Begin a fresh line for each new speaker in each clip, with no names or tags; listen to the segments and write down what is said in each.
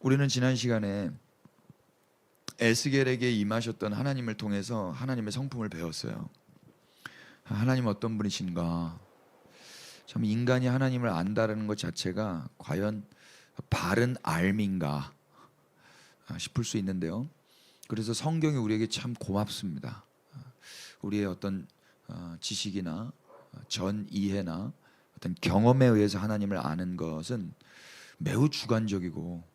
우리는 지난 시간에 에스겔에게 임하셨던 하나님을 통해서 하나님의 성품을 배웠어요. 하나님 어떤 분이신가? 참 인간이 하나님을 안다는 것 자체가 과연 바른 삶인가 싶을 수 있는데요. 그래서 성경이 우리에게 참 고맙습니다. 우리의 어떤 지식이나 전 이해나 어떤 경험에 의해서 하나님을 아는 것은 매우 주관적이고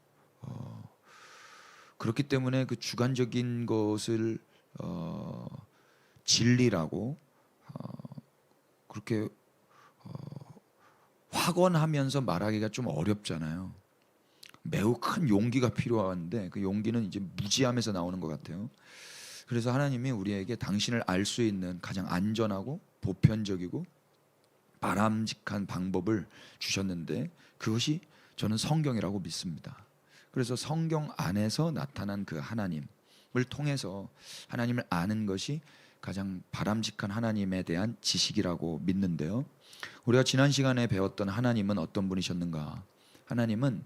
그렇기 때문에 그 주관적인 것을 진리라고 그렇게 확언하면서 말하기가 좀 어렵잖아요. 매우 큰 용기가 필요한데 그 용기는 이제 무지함에서 나오는 것 같아요. 그래서 하나님이 우리에게 당신을 알 수 있는 가장 안전하고 보편적이고 바람직한 방법을 주셨는데 그것이 저는 성경이라고 믿습니다. 그래서 성경 안에서 나타난 그 하나님을 통해서 하나님을 아는 것이 가장 바람직한 하나님에 대한 지식이라고 믿는데요. 우리가 지난 시간에 배웠던 하나님은 어떤 분이셨는가? 하나님은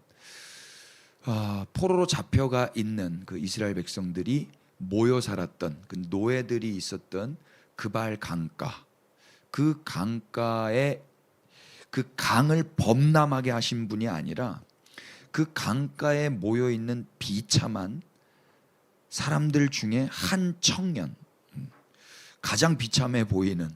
포로로 잡혀가 있는 그 이스라엘 백성들이 모여 살았던 그 노예들이 있었던 그발 강가, 그 강가에 그 강을 범람하게 하신 분이 아니라 그 강가에 모여 있는 비참한 사람들 중에 한 청년, 가장 비참해 보이는,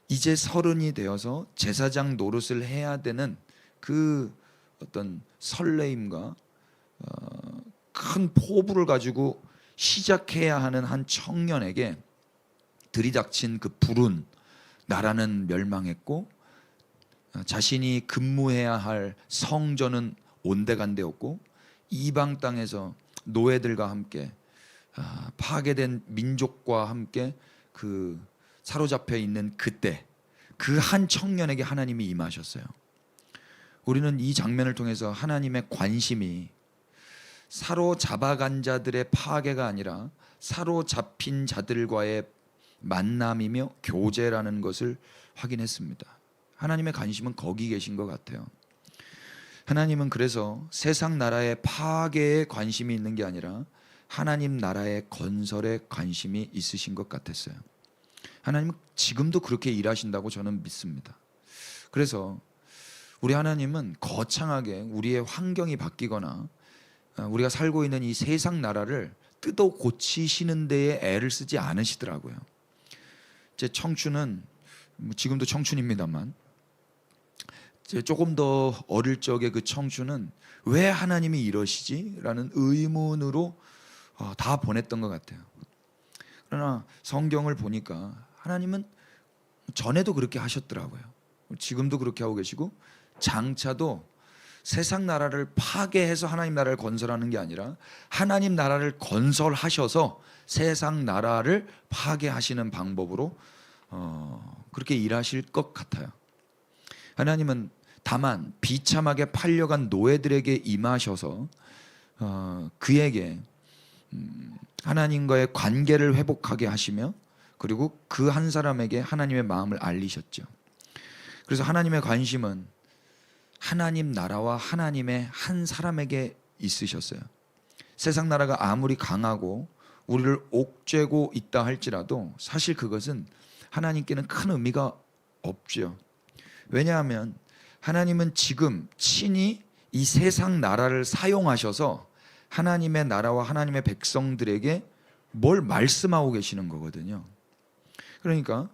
이제 30이 되어서 제사장 노릇을 해야 되는 그 어떤 설레임과 큰 포부를 가지고 시작해야 하는 한 청년에게 들이닥친 그 불운 나라는 멸망했고 자신이 근무해야 할 성전은 온데간데였고 이방 땅에서 노예들과 함께 파괴된 민족과 함께 그 사로잡혀 있는 그때 그 한 청년에게 하나님이 임하셨어요. 우리는 이 장면을 통해서 하나님의 관심이 사로잡아간 자들의 파괴가 아니라 사로잡힌 자들과의 만남이며 교제라는 것을 확인했습니다. 하나님의 관심은 거기 계신 것 같아요. 하나님은 그래서 세상 나라의 파괴에 관심이 있는 게 아니라 하나님 나라의 건설에 관심이 있으신 것 같았어요. 하나님은 지금도 그렇게 일하신다고 저는 믿습니다. 그래서 우리 하나님은 거창하게 우리의 환경이 바뀌거나 우리가 살고 있는 이 세상 나라를 뜯어 고치시는 데에 애를 쓰지 않으시더라고요. 제 청춘은 지금도 청춘입니다만 조금 더 어릴 적의 그 청춘은 왜 하나님이 이러시지? 라는 의문으로 다 보냈던 것 같아요. 그러나 성경을 보니까 하나님은 전에도 그렇게 하셨더라고요. 지금도 그렇게 하고 계시고 장차도 세상 나라를 파괴해서 하나님 나라를 건설하는 게 아니라 하나님 나라를 건설하셔서 세상 나라를 파괴하시는 방법으로 그렇게 일하실 것 같아요. 하나님은 다만 비참하게 팔려간 노예들에게 임하셔서 그에게 하나님과의 관계를 회복하게 하시며 그리고 그 한 사람에게 하나님의 마음을 알리셨죠. 그래서 하나님의 관심은 하나님 나라와 하나님의 한 사람에게 있으셨어요. 세상 나라가 아무리 강하고 우리를 옥죄고 있다 할지라도 사실 그것은 하나님께는 큰 의미가 없죠. 왜냐하면 하나님은 지금 친히 이 세상 나라를 사용하셔서 하나님의 나라와 하나님의 백성들에게 뭘 말씀하고 계시는 거거든요. 그러니까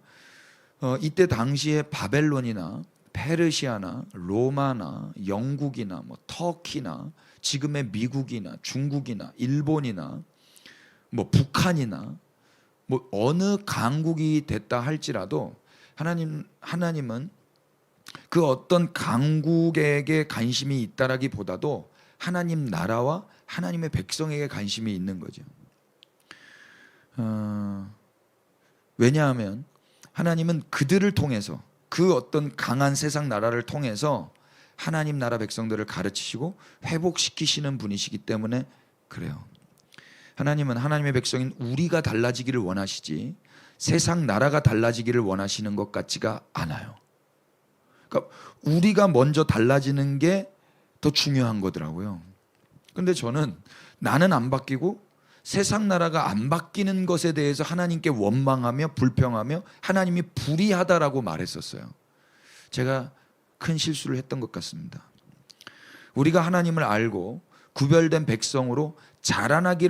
이때 당시에 바벨론이나 페르시아나 로마나 영국이나 터키나 지금의 미국이나 중국이나 일본이나 북한이나 어느 강국이 됐다 할지라도 하나님은 그 어떤 강국에게 관심이 있다라기보다도 하나님 나라와 하나님의 백성에게 관심이 있는 거죠. 왜냐하면 하나님은 그들을 통해서 그 어떤 강한 세상 나라를 통해서 하나님 나라 백성들을 가르치시고 회복시키시는 분이시기 때문에 그래요. 하나님은 하나님의 백성인 우리가 달라지기를 원하시지 세상 나라가 달라지기를 원하시는 것 같지가 않아요. 그러니까 우리가 먼저 달라지는 게 더 중요한 거더라고요. 근데 저는 나는 안 바뀌고 세상 나라가 안 바뀌는 것에 대해서 하나님께 원망하며 불평하며 하나님이 불의하다라고 말했었어요. 제가 큰 실수를 했던 것 같습니다. 우리가 하나님을 알고 구별된 백성으로 자라나기를